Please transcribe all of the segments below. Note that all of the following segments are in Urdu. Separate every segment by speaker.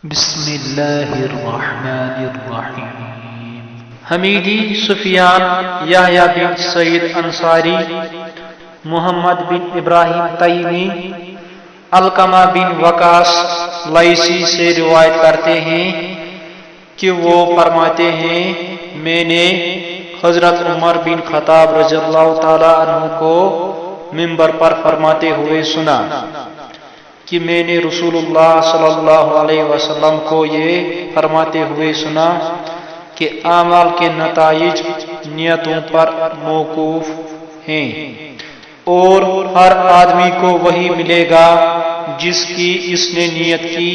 Speaker 1: بسم اللہ الرحمن الرحیم۔ حمیدی، سفیان، یحییٰ بن سعید انصاری، محمد بن ابراہیم تیمی، علقمہ بن وقاص لیثی سے روایت کرتے ہیں کہ وہ فرماتے ہیں میں نے حضرت عمر بن خطاب رضی اللہ تعالی عنہ کو منبر پر فرماتے ہوئے سنا کہ میں نے رسول اللہ صلی اللہ علیہ وسلم کو یہ فرماتے ہوئے سنا کہ اعمال کے نتائج نیتوں پر موقوف ہیں اور ہر آدمی کو وہی ملے گا جس کی اس نے نیت کی،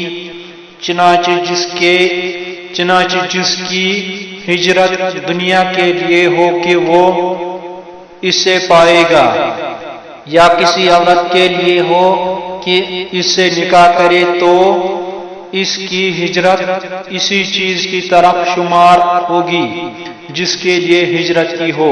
Speaker 1: چنانچہ جس کی ہجرت دنیا کے لیے ہو کہ وہ اسے پائے گا، یا کسی عورت کے لیے ہو کہ اس سے نکاح کرے تو اس کی ہجرت اسی چیز کی طرف شمار ہوگی جس کے لیے ہجرت کی ہو۔